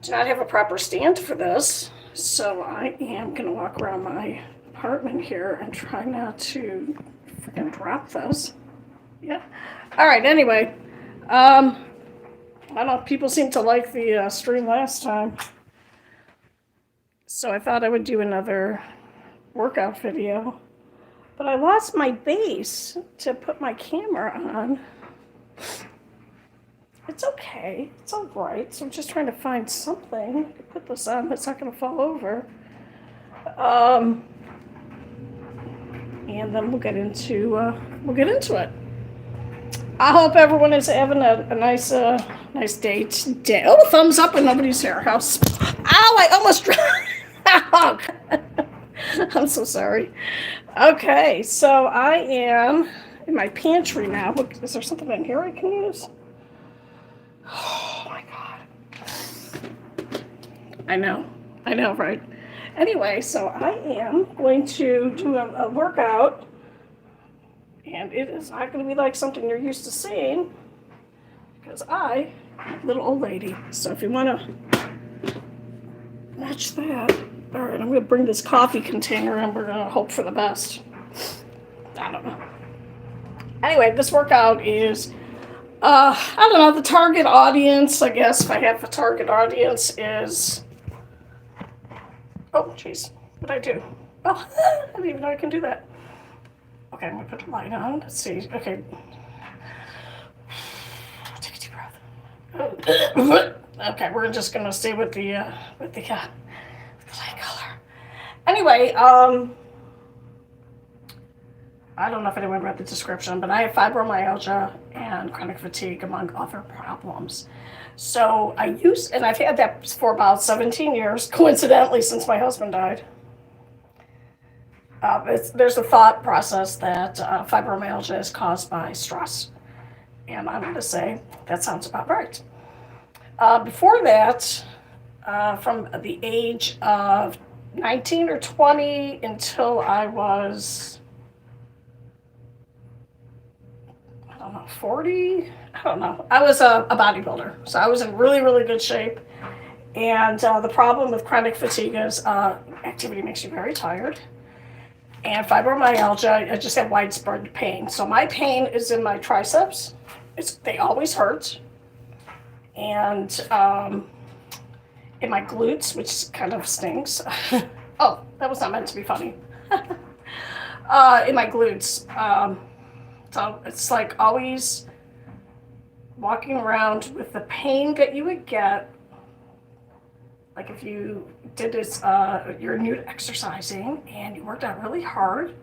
do not have a proper stand for this, so I am going to walk around my apartment here and try not to freaking drop this. Yeah. All right, anyway. I don't know, people seem to like the stream last time. So I thought I would do another workout video. But I lost my base to put my camera on. It's okay. It's all right. So I'm just trying to find something to put this on that's not going to fall over. And then we'll get into it. I hope everyone is having a nice day today. Oh, thumbs up and nobody's here. Ow! I almost dropped. I'm so sorry. Okay, so I am in my pantry now. Look, is there something in here I can use? Oh my god. I know, right? Anyway, so I am going to do a workout, and it is not going to be like something you're used to seeing, because I'm a little old lady. So if you want to match that. All right, I'm going to bring this coffee container and we're going to hope for the best. I don't know. Anyway, this workout is, I don't know, the target audience, I guess, if I have a target audience, is, oh, jeez, what'd I do? Oh, I didn't even know I can do that. Okay, I'm going to put the light on. Let's see. Okay. Take a deep breath. Okay, we're just going to stay with the light color. Anyway, I don't know if anyone read the description, but I have fibromyalgia and chronic fatigue, among other problems. So and I've had that for about 17 years, coincidentally, since my husband died. There's a thought process that fibromyalgia is caused by stress. And I'm going to say that sounds about right. Before that, from the age of 19 or 20 until I was, 40? I don't know. I was a bodybuilder, so I was in really, really good shape. And the problem with chronic fatigue is activity makes you very tired. And fibromyalgia, I just have widespread pain. So my pain is in my triceps. They always hurt. And in my glutes, which kind of stinks. Oh, that was not meant to be funny. In my glutes. So it's like always walking around with the pain that you would get, like if you did this, you're new to exercising and you worked out really hard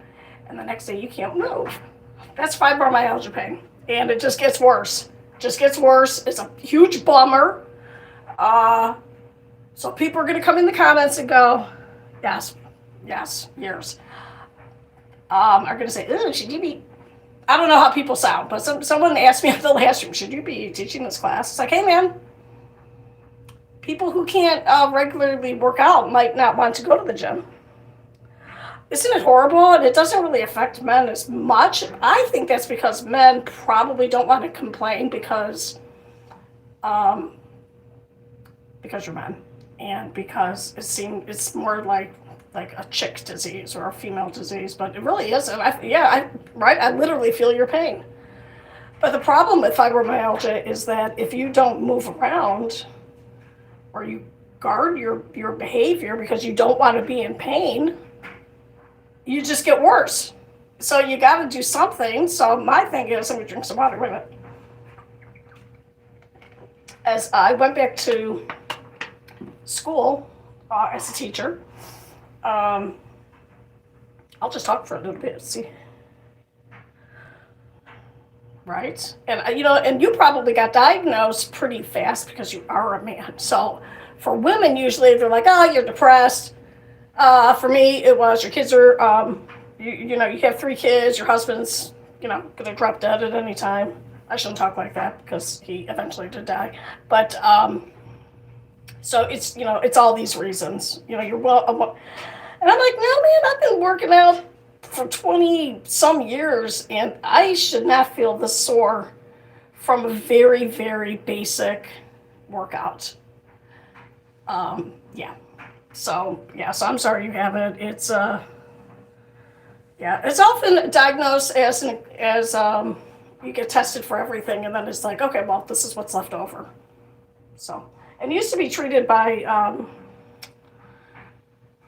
and the next day you can't move. That's fibromyalgia pain. And it just gets worse. It's a huge bummer. So people are going to come in the comments and go, yes, years. Are going to say, oh, should you be, I don't know how people sound, but someone asked me at the last room, should you be teaching this class? It's like, hey man, people who can't regularly work out might not want to go to the gym. Isn't it horrible? And it doesn't really affect men as much. I think that's because men probably don't want to complain because you're men, and because it's more like a chick disease or a female disease, but it really isn't. I literally feel your pain. But the problem with fibromyalgia is that if you don't move around or you guard your behavior because you don't want to be in pain, you just get worse. So you got to do something. So my thing is, let me drink some water. Wait a minute. As I went back to school as a teacher, I'll just talk for a little bit. See, right? And and you probably got diagnosed pretty fast because you are a man. So for women, usually they're like, "Oh, you're depressed." For me, it was your kids are, you have 3 kids, your husband's, gonna drop dead at any time. I shouldn't talk like that because he eventually did die. But, so it's all these reasons, you're well, and I'm like, no, man, I've been working out for 20 some years and I should not feel this sore from a very, very basic workout. Yeah. So I'm sorry you have it. It's it's often diagnosed as you get tested for everything, and then it's like, okay, well, this is what's left over. So, and it used to be treated by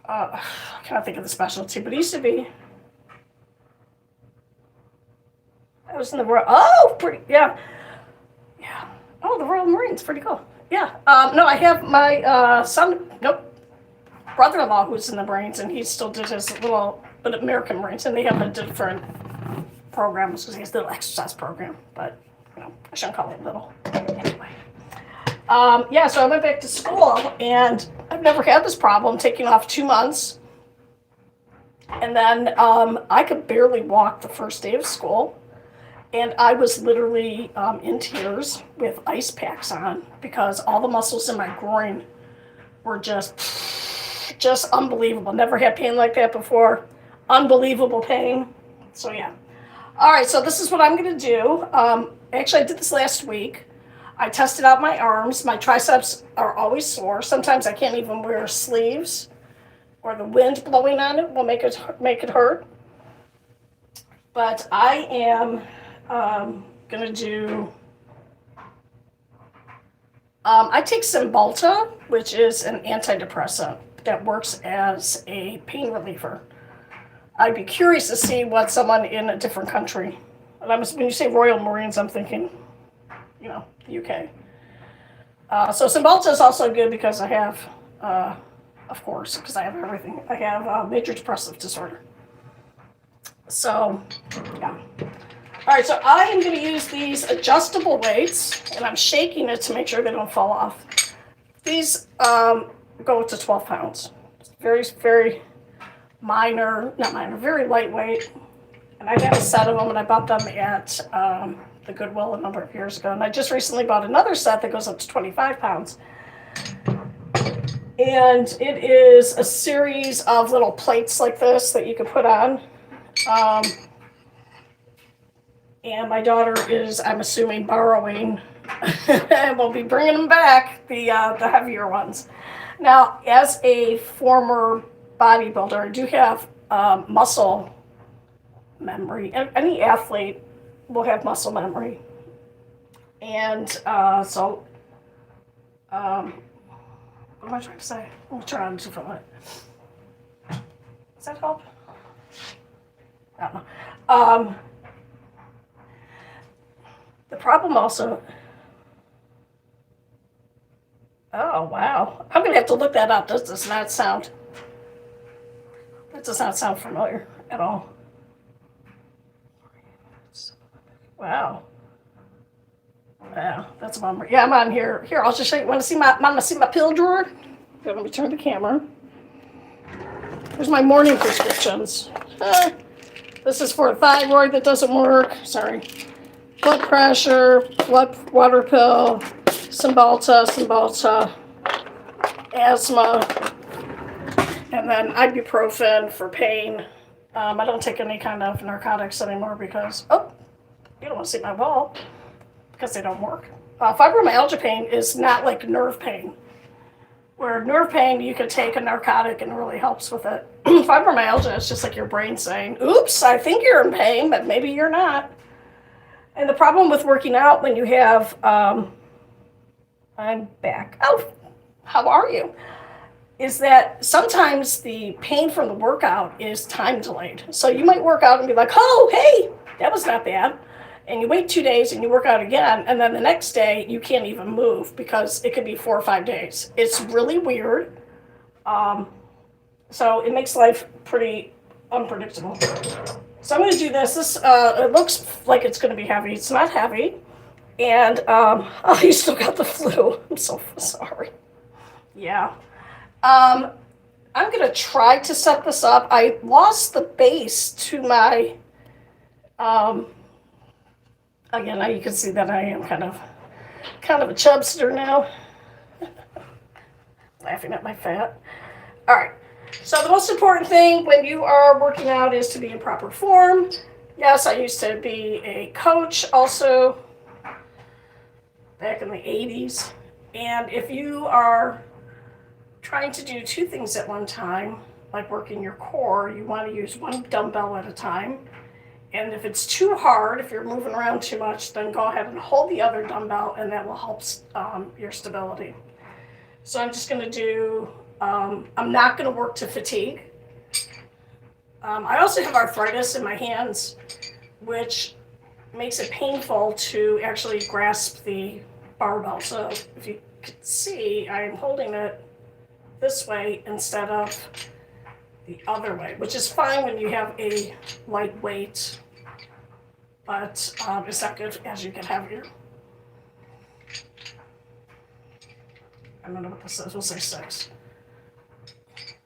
I can't think of the specialty, but it used to be. I was in the Royal. Oh, pretty yeah. Oh, the Royal Marines, pretty cool. Yeah. No, I have my son. Nope. Brother-in-law who's in the Marines, and he still did his little, but American Marines, and they have a different programs because he has a little exercise program, but I shouldn't call it little. Anyway, so I went back to school, and I've never had this problem. Taking off 2 months, and then I could barely walk the first day of school, and I was literally in tears with ice packs on because all the muscles in my groin were just unbelievable. Never had pain like that before. Unbelievable pain. So yeah. All right, so this is what I'm going to do. Actually, I did this last week. I tested out my arms. My triceps are always sore. Sometimes I can't even wear sleeves, or the wind blowing on it will make it hurt. But I am going to do. I take Cymbalta, which is an antidepressant that works as a pain reliever. I'd be curious to see what someone in a different country. And when you say Royal Marines, I'm thinking, the UK. So Cymbalta is also good because I have, of course, because I have everything. I have major depressive disorder. So, yeah. All right, so I am going to use these adjustable weights, and I'm shaking it to make sure they don't fall off. These go to 12 pounds. It's very, very very lightweight. And I have a set of them, and I bought them at the Goodwill a number of years ago. And I just recently bought another set that goes up to 25 pounds. And it is a series of little plates like this that you can put on. And my daughter is, I'm assuming, borrowing, and we'll be bringing them back, the heavier ones. Now, as a former bodybuilder, I do have muscle memory. Any athlete will have muscle memory. And what am I trying to say? I'm trying to fill it. Does that help? I don't know. The problem also. Oh, wow. I'm going to have to look that up. That does not sound familiar at all. Wow. Yeah, that's a bummer. Yeah, I'm on here. Here, I'll just show you. Want to see my pill drawer? Let me turn the camera. Here's my morning prescriptions. This is for a thyroid that doesn't work. Sorry. Blood pressure, water pill, Cymbalta, asthma, and then ibuprofen for pain. I don't take any kind of narcotics anymore because, you don't want to see my wall, because they don't work. Fibromyalgia pain is not like nerve pain, where nerve pain you could take a narcotic and it really helps with it. Fibromyalgia is just like your brain saying, oops, I think you're in pain, but maybe you're not. And the problem with working out when you have, I'm back. Oh, how are you? Is that sometimes the pain from the workout is time delayed. So you might work out and be like, oh, hey, that was not bad. And you wait 2 days and you work out again. And then the next day you can't even move because it could be 4 or 5 days. It's really weird. So it makes life pretty unpredictable. So I'm going to do this. It looks like it's going to be heavy. It's not heavy. And, you still got the flu. I'm so sorry. Yeah. I'm going to try to set this up. I lost the base to my, again, now you can see that I am kind of a chubster now. Laughing at my fat. All right. So the most important thing when you are working out is to be in proper form. Yes, I used to be a coach also back in the 80s. And if you are trying to do two things at one time, like working your core, you want to use one dumbbell at a time. And if it's too hard, if you're moving around too much, then go ahead and hold the other dumbbell, and that will help your stability. So I'm just going to do, I'm not going to work to fatigue. I also have arthritis in my hands, which makes it painful to actually grasp the barbell. So if you can see, I'm holding it this way instead of the other way, which is fine when you have a light weight, but it's not good as you get heavier. I don't know what this is. We'll say 6,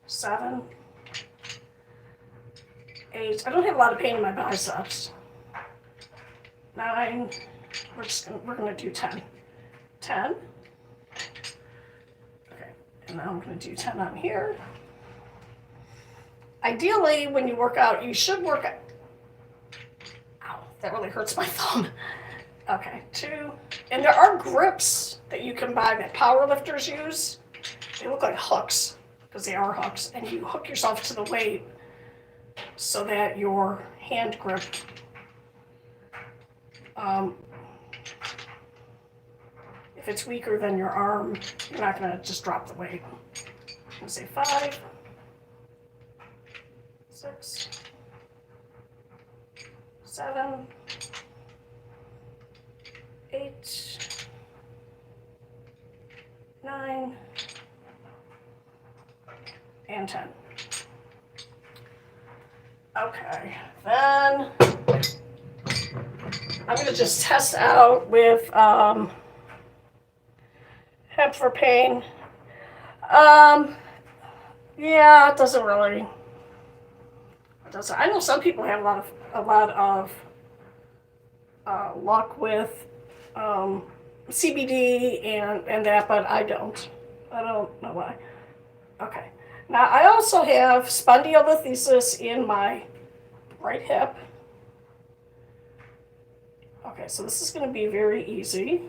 7, 8. I don't have a lot of pain in my biceps. 9. We're gonna do 10. 10. Okay, and now I'm gonna do 10 on here. Ideally, when you work out, you should work out. Ow, that really hurts my thumb. Okay, 2. And there are grips that you can buy that powerlifters use. They look like hooks, because they are hooks, and you hook yourself to the weight so that your hand grip if it's weaker than your arm, you're not going to just drop the weight. I'm going to say 5, 6, 7, 8, 9, and 10. Okay, then I'm going to just test out with hemp for pain. Yeah, it doesn't really. It doesn't. I know some people have a lot of luck with CBD and that, but I don't. I don't know why. Okay. Now I also have spondylolisthesis in my right hip. Okay, so this is going to be very easy.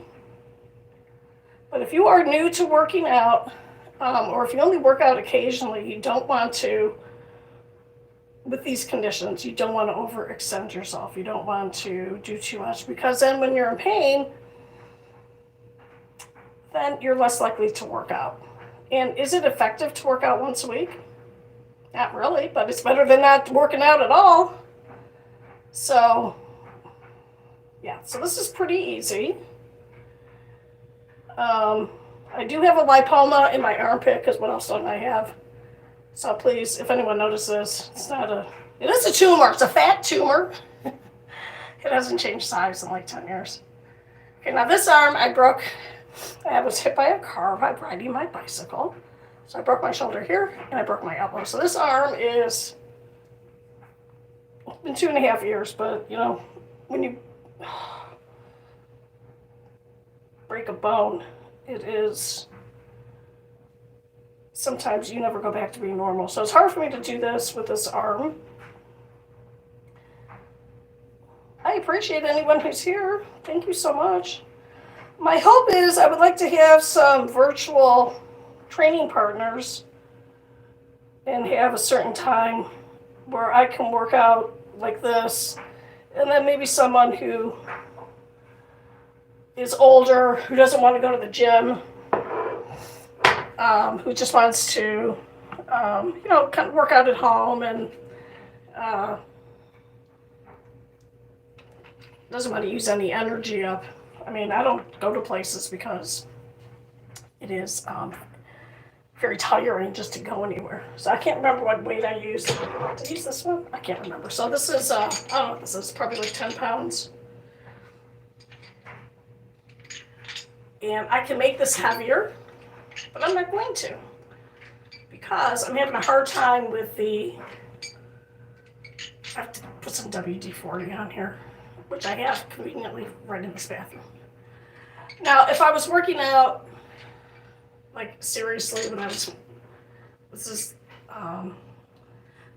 But if you are new to working out, or if you only work out occasionally, you don't want to, with these conditions, you don't want to overextend yourself. You don't want to do too much, because then when you're in pain, then you're less likely to work out. And is it effective to work out once a week? Not really, but it's better than not working out at all. So, yeah, so this is pretty easy. I do have a lipoma in my armpit, because what else don't I have? So please, if anyone notices, it is a tumor. It's a fat tumor. It hasn't changed size in like 10 years. Okay, now this arm I was hit by a car while riding my bicycle. So I broke my shoulder here, and I broke my elbow. So this arm is, it's been 2.5 years, but you know, when you break a bone, it is, sometimes you never go back to being normal. So it's hard for me to do this with this arm. I appreciate anyone who's here. Thank you so much. My hope is I would like to have some virtual training partners and have a certain time where I can work out like this, and then maybe someone who is older, who doesn't want to go to the gym, who just wants to, kind of work out at home and doesn't want to use any energy up. I mean, I don't go to places because it is very tiring just to go anywhere. So I can't remember what weight I used. Did I use this one? I can't remember. So this is, I don't know what this is, probably like 10 pounds. And I can make this heavier, but I'm not going to, because I'm having a hard time with I have to put some WD-40 on here, which I have conveniently right in this bathroom. Now, if I was working out, like seriously, this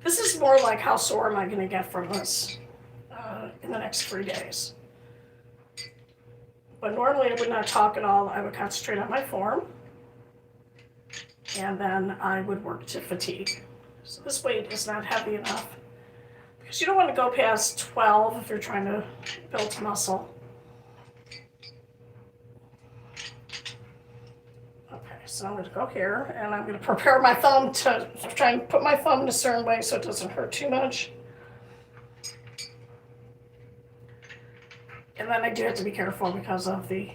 is more like how sore am I going to get from this in the next 3 days. But normally I would not talk at all. I would concentrate on my form. and then I would work to fatigue. So this weight is not heavy enough because you don't want to go past 12 if you're trying to build muscle. Okay, so I'm going to go here, and I'm going to prepare my thumb to try and put my thumb in a certain way so it doesn't hurt too much. And then I do have to be careful because of the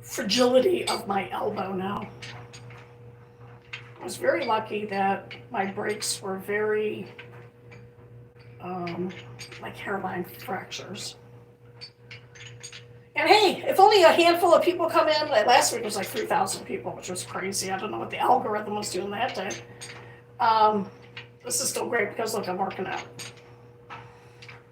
fragility of my elbow now. I was very lucky that my breaks were very like hairline fractures. And hey, if only a handful of people come in, like last week was like 3,000 people, which was crazy. I don't know what the algorithm was doing that day. This is still great because look, I'm working out.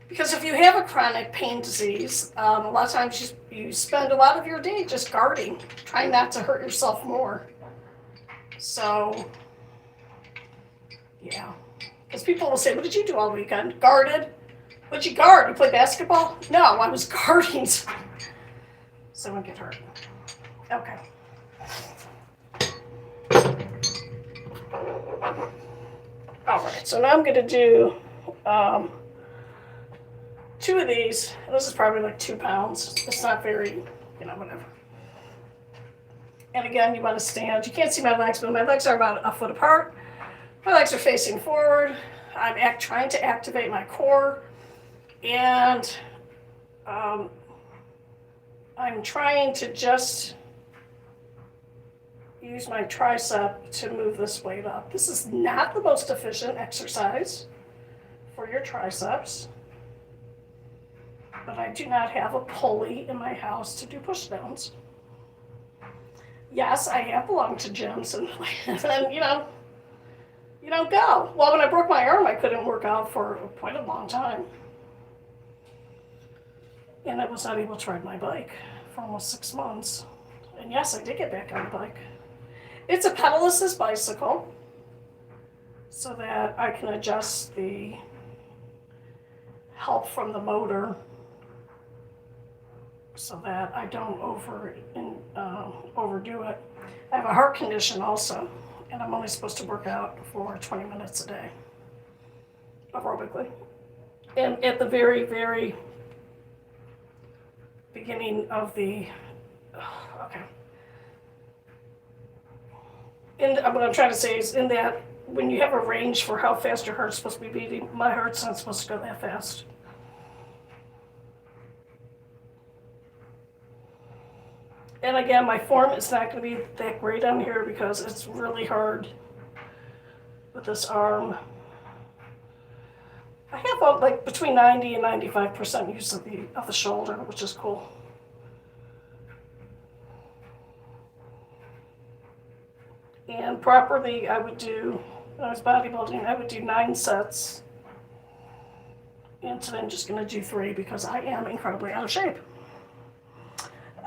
Because if you have a chronic pain disease, a lot of times you spend a lot of your day just guarding, trying not to hurt yourself more. So, yeah. Because people will say, what did you do all weekend? Guarded? What'd you guard? You play basketball? No, I was guarding. Someone get hurt. Okay. All right, so now I'm going to do 2 of these. This is probably like 2 pounds. It's not very, whatever. And again, you want to stand. You can't see my legs, but my legs are about a foot apart. My legs are facing forward. I'm trying to activate my core. And I'm trying to just use my tricep to move this weight up. This is not the most efficient exercise for your triceps. But I do not have a pulley in my house to do push downs. Yes, I have belonged to gyms, and then, you don't go. Well, when I broke my arm, I couldn't work out for quite a long time. And I was not able to ride my bike for almost 6 months. And yes, I did get back on the bike. It's a pedal assist bicycle so that I can adjust the help from the motor so that I don't overdo it. I have a heart condition also, and I'm only supposed to work out for 20 minutes a day, aerobically. And at the very, very beginning of the, and what I'm trying to say is in that when you have a range for how fast your heart's supposed to be beating, my heart's not supposed to go that fast. And again, my form is not going to be that great on here because it's really hard with this arm. I have like between 90 and 95% use of the shoulder, which is cool. And properly, I would do, when I was bodybuilding, I would do 9 sets. And today I'm just going to do 3 because I am incredibly out of shape.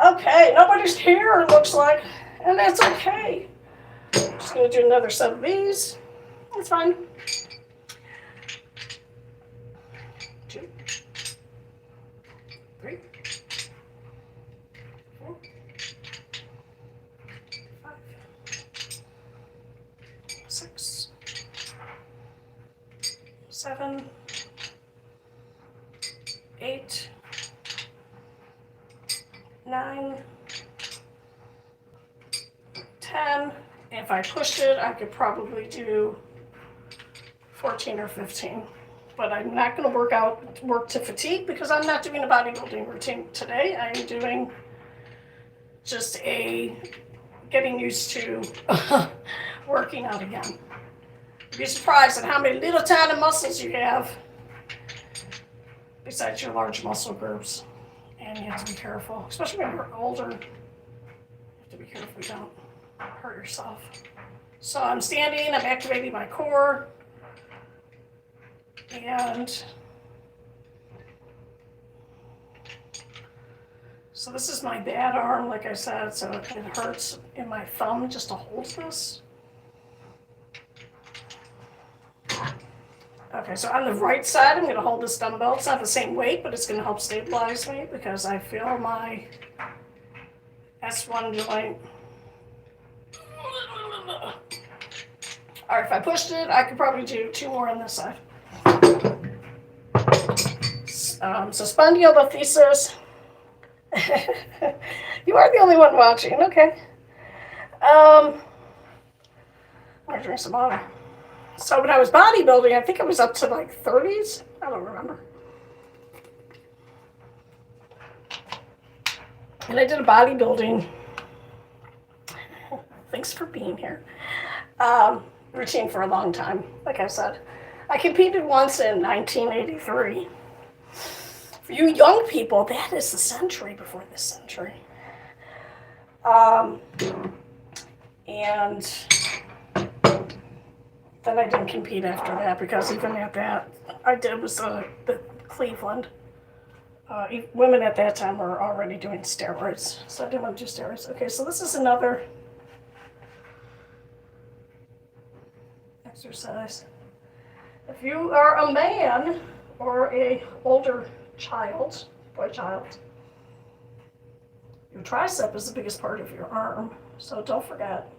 Okay, nobody's here, it looks like, and that's okay. I'm just going to do another set of these. That's fine. 2, 3, 4, 5, 6, 7, 8, 9, 10. If I pushed it, I could probably do 14 or 15. But I'm not going to work to fatigue because I'm not doing a bodybuilding routine today. I'm doing just getting used to working out again. You'd be surprised at how many little tiny muscles you have besides your large muscle groups. And you have to be careful, especially when you're older. You have to be careful you don't hurt yourself. So I'm standing, I'm activating my core. And so this is my bad arm, like I said, so it hurts in my thumb just to hold this. Okay, so on the right side, I'm going to hold this dumbbell. It's not the same weight, but it's going to help stabilize me because I feel my S1 joint All right, if I pushed it, I could probably do 2 more on this side. So spondylolisthesis. You are the only one watching. Okay. I'm gonna drink some water. So when I was bodybuilding, I think it was up to like 30s. I don't remember. And I did a bodybuilding. Thanks for being here. Routine for a long time. Like I said, I competed once in 1983. For you young people, that is the century before this century. And then I didn't compete after that because even at that, I did was the Cleveland. Women at that time were already doing steroids, so I didn't want to do steroids. Okay, so this is another exercise. If you are a man or a older child, boy child, your tricep is the biggest part of your arm, so don't forget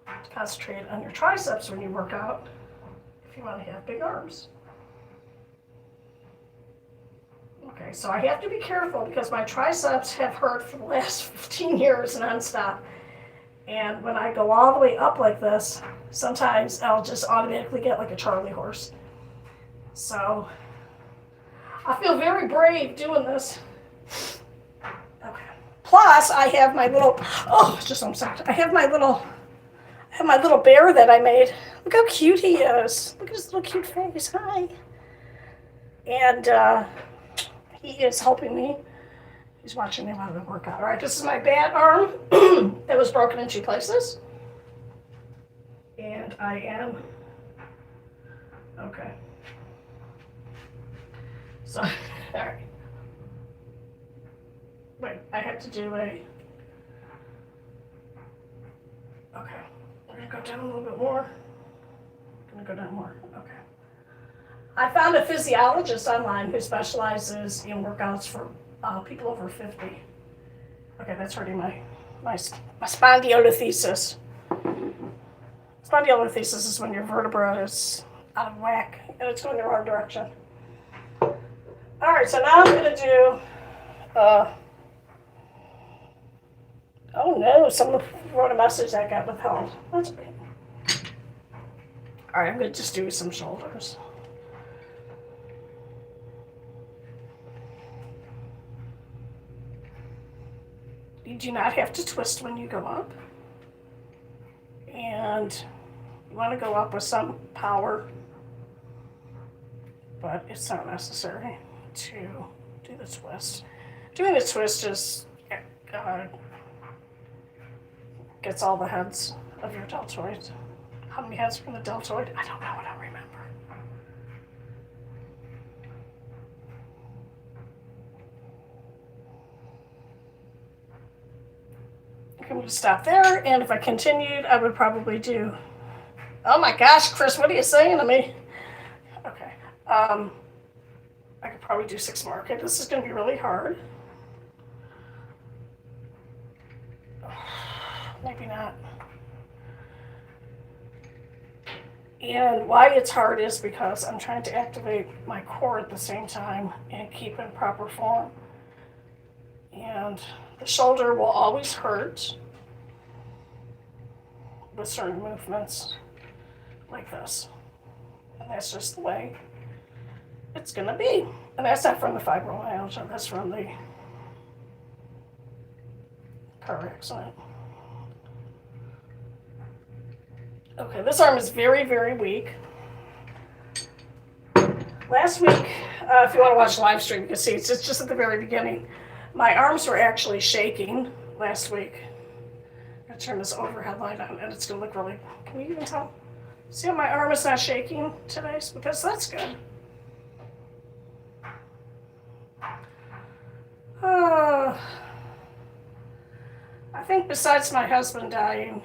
to concentrate on your triceps when you work out if you want to have big arms. Okay, so I have to be careful because my triceps have hurt for the last 15 years nonstop. And when I go all the way up like this, sometimes I'll just automatically get like a Charlie horse. So I feel very brave doing this. Okay. Plus, I have my little, just one second. I have my little bear that I made. Look how cute he is. Look at his little cute face. Hi. And he is helping me. He's watching me while I work out. All right, this is my bad arm that was broken in 2 places. And I am, okay. So, all right. Wait, I have to do okay. I'm gonna go down a little bit more. I'm gonna go down more, okay. I found a physiologist online who specializes in workouts for people over 50. Okay, that's hurting my spondylolisthesis. Spondylolisthesis is when your vertebra is out of whack and it's going the wrong direction. All right, so now I'm going to do, oh no, someone wrote a message that got withheld. That's great. All right, I'm going to just do some shoulders. You do not have to twist when you go up. And you want to go up with some power, but it's not necessary to do the twist. Doing the twist just gets all the heads of your deltoid. How many heads from the deltoid? I don't know, I don't remember. I'm going to stop there, and if I continued, I would probably do, oh my gosh, Chris, what are you saying to me? Okay, I could probably do 6 more. Okay, this is going to be really hard. Maybe not. And why it's hard is because I'm trying to activate my core at the same time and keep in proper form. And the shoulder will always hurt with certain movements like this. And that's just the way it's going to be. And that's not from the fibromyalgia, that's from the car accident. Okay, this arm is very, very weak. Last week, if you want to watch the live stream, you can see it's just at the very beginning. My arms were actually shaking last week. I'm going to turn this overhead light on, and it's going to look really, can you even tell? See how my arm is not shaking today? Because that's good. I think besides my husband dying,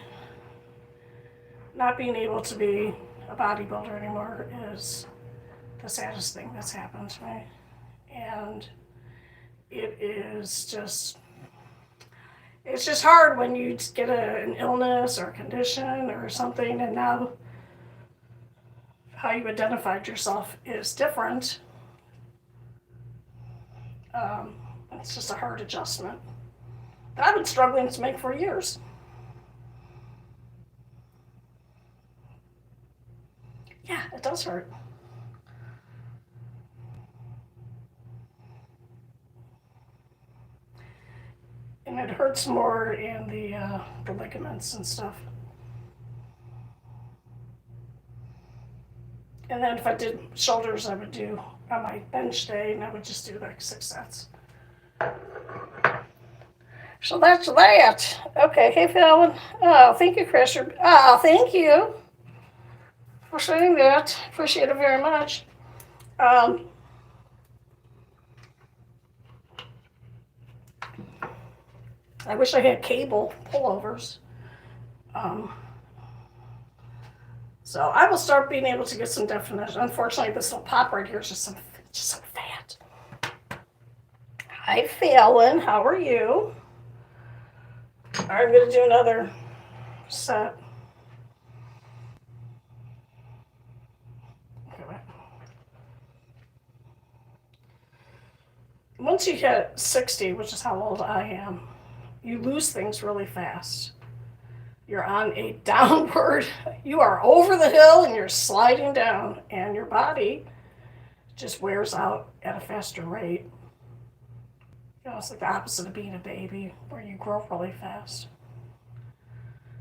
not being able to be a bodybuilder anymore is the saddest thing that's happened to me. And it is just, it's just hard when you get an illness or a condition or something, and now how you identified yourself is different. It's just a hard adjustment that I've been struggling to make for years. Yeah, it does hurt. And it hurts more in the ligaments and stuff. And then if I did shoulders, I would do on my bench day, and I would just do like 6 sets. So that's that. Okay, hey Fallon. Oh, thank you, Chris. Oh, thank you for saying that. Appreciate it very much. I wish I had cable pullovers. So I will start being able to get some definition. Unfortunately, this little pop right here is just some fat. Hi, Fallon. How are you? I'm going to do another set. Once you hit 60, which is how old I am, you lose things really fast. You're on a downward, you are over the hill and you're sliding down, and your body just wears out at a faster rate. You know, it's like the opposite of being a baby, where you grow really fast.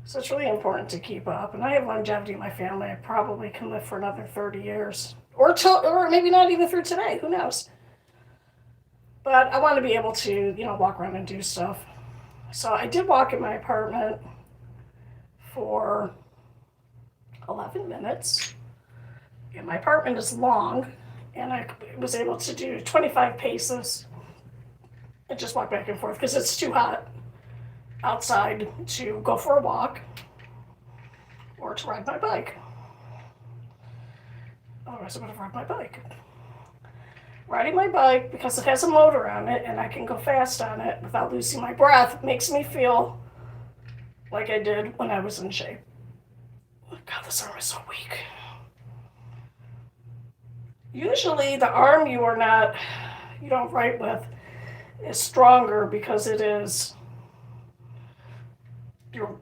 So it's really important to keep up. And I have longevity in my family. I probably can live for another 30 years. Or maybe not even through today. Who knows? But I want to be able to, walk around and do stuff. So I did walk in my apartment for 11 minutes. And my apartment is long. And I was able to do 25 paces and just walk back and forth because it's too hot outside to go for a walk or to ride my bike. Otherwise, I'm going to ride my bike. Riding my bike, because it has a motor on it and I can go fast on it without losing my breath, makes me feel like I did when I was in shape. Oh God, this arm is so weak. Usually the arm you don't write with is stronger because it is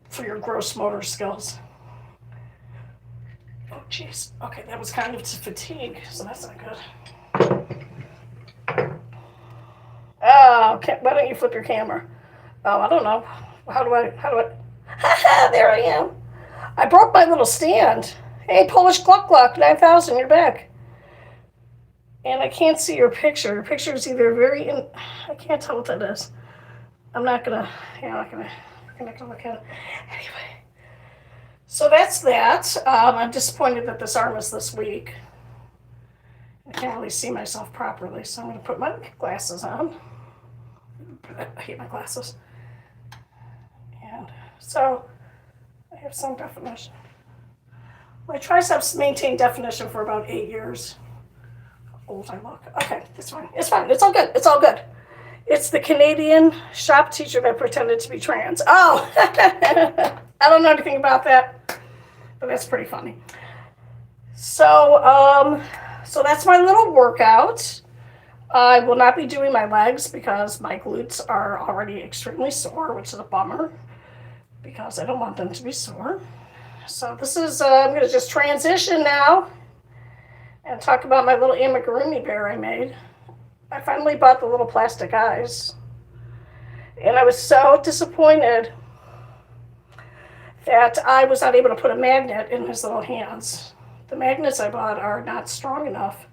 for your gross motor skills. Oh jeez. Okay, that was kind of to fatigue, so that's not good. Oh, why don't you flip your camera? Oh, I don't know. How do I? There I am. I broke my little stand. Hey, Polish Gluck Gluck 9000, you're back. And I can't see your picture. Your picture is either I can't tell what that is. I'm not gonna look at it. Anyway. So that's that. I'm disappointed that this arm is this weak. I can't really see myself properly, so I'm going to put my glasses on. I hate my glasses. And so I have some definition. My triceps maintained definition for about 8 years. How old I look. Okay, it's fine. It's fine. It's all good. It's all good. It's the Canadian shop teacher that pretended to be trans. Oh, I don't know anything about that, but that's pretty funny. So that's my little workout. I will not be doing my legs because my glutes are already extremely sore, which is a bummer because I don't want them to be sore. So this is, I'm going to just transition now and talk about my little amigurumi bear I made. I finally bought the little plastic eyes, and I was so disappointed that I was not able to put a magnet in his little hands. The magnets I bought are not strong enough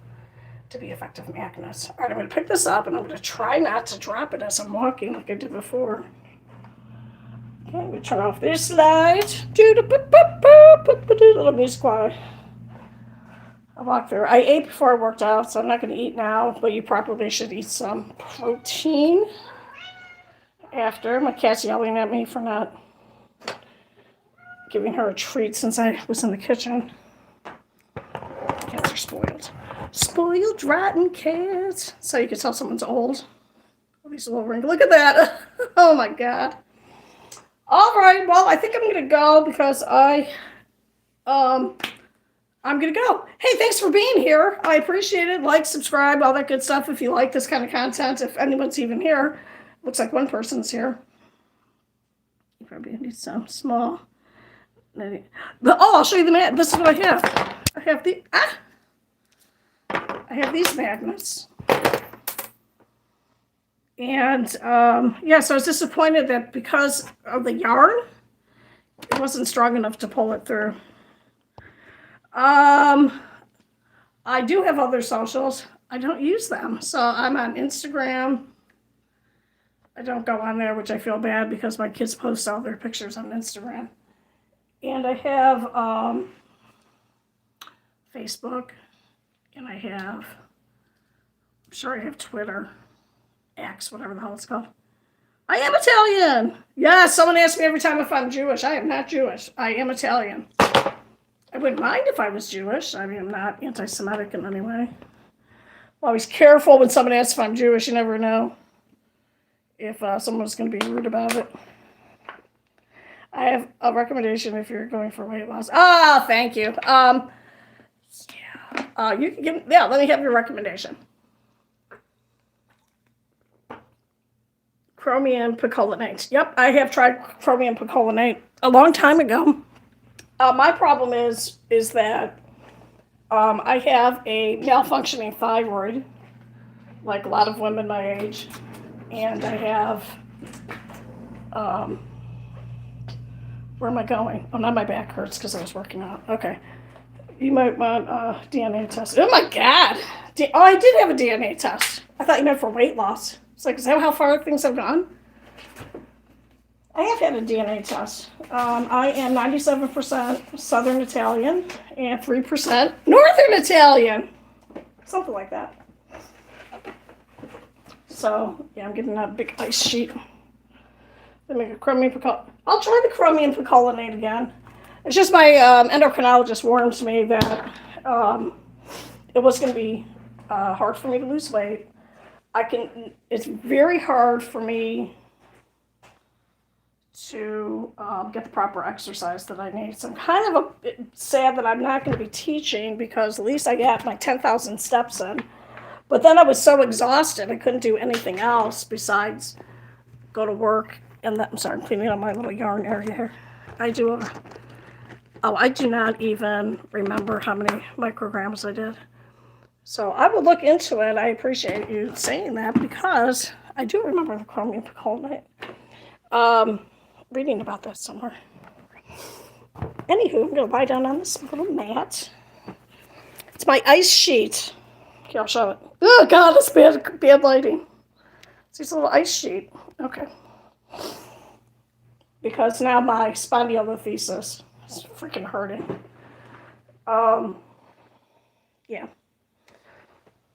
to be effective magnets. All right, I'm going to pick this up, and I'm going to try not to drop it as I'm walking like I did before. Okay, I'm going to turn off this light. Little music while I walk through. I ate before I worked out, so I'm not going to eat now, but you probably should eat some protein after. My cat's yelling at me for not giving her a treat since I was in the kitchen. Cats are spoiled. Spoiled, rotten cats. So you can tell someone's old. Oh, these little wrinkles. Look at that. Oh my God. All right. Well, I think I'm going to go because I I'm going to go. Hey, thanks for being here. I appreciate it. Like, subscribe, all that good stuff if you like this kind of content. If anyone's even here. Looks like one person's here. You probably need some small. But, I'll show you the mat. This is what I have. I have these magnets. And, so I was disappointed that because of the yarn, it wasn't strong enough to pull it through. I do have other socials. I don't use them. So I'm on Instagram. I don't go on there, which I feel bad because my kids post all their pictures on Instagram. And I have Facebook. And I have, I'm sure I have Twitter. X, whatever the hell it's called. I am Italian. Yes, someone asks me every time if I'm Jewish. I am not Jewish. I am Italian. I wouldn't mind if I was Jewish. I mean, I'm not anti-Semitic in any way. I'm always careful when someone asks if I'm Jewish. You never know if someone's going to be rude about it. I have a recommendation if you're going for weight loss. Thank you. You can give, let me have your recommendation. Chromium picolinate. Yep, I have tried chromium picolinate a long time ago. My problem is that I have a malfunctioning thyroid, like a lot of women my age, and I have, where am I going? Oh, now my back hurts because I was working out. Okay. You might want a DNA test. Oh my God. I did have a DNA test. I thought you meant for weight loss. It's like, is that how far things have gone? I have had a DNA test. I am 97% Southern Italian and 3% Northern Italian. Something like that. So, yeah, I'm getting a big ice sheet. They make a chromium picolinate. I'll try the chromium picolinate again. It's just my endocrinologist warns me that it was going to be hard for me to lose weight. It's very hard for me to get the proper exercise that I need. So I'm kind of sad that I'm not going to be teaching because at least I got my 10,000 steps in. But then I was so exhausted, I couldn't do anything else besides go to work. And I'm sorry, I'm cleaning up my little yarn area here. I do not even remember how many micrograms I did. So I will look into it. I appreciate you saying that because I do remember the chromium picolinate. Reading about that somewhere. Anywho, I'm going to lie down on this little mat. It's my ice sheet. Here, I'll show it. Oh, God, it's bad lighting. It's this little ice sheet. Okay. Because now my spondylolisthesis is freaking hurting. Yeah.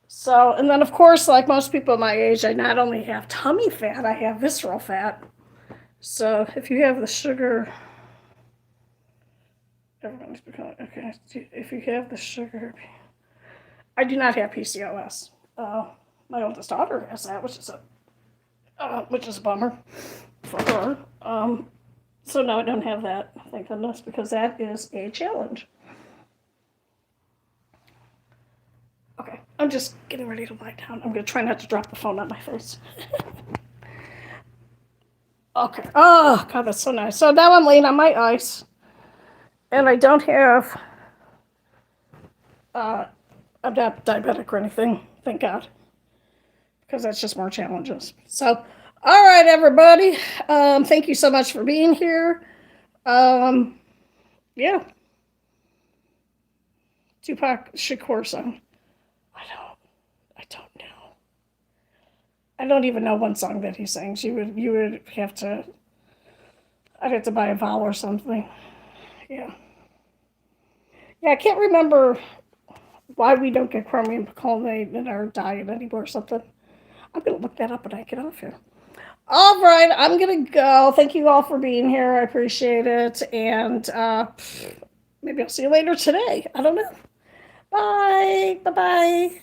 So, and then of course, like most people my age, I not only have tummy fat, I have visceral fat. So if you have the sugar, everyone's becoming, okay, if you have the sugar, I do not have PCOS. My oldest daughter has that, which is a bummer for her. So no, I don't have that, thank goodness, because that is a challenge. Okay, I'm just getting ready to lie down. I'm going to try not to drop the phone on my face. Okay. Oh, God, that's so nice. So now I'm laying on my ice, and I don't have, I'm not diabetic or anything, thank God, because that's just more challenges. So, all right, everybody. Thank you so much for being here. Yeah. Tupac Shakur song. I don't know. I don't even know one song that he sings. You would have to, I'd have to buy a vowel or something. Yeah. Yeah, I can't remember why we don't get chromium picolinate in our diet anymore or something. I'm going to look that up when I get off here. All right, I'm going to go. Thank you all for being here. I appreciate it. And maybe I'll see you later today. I don't know. Bye. Bye-bye.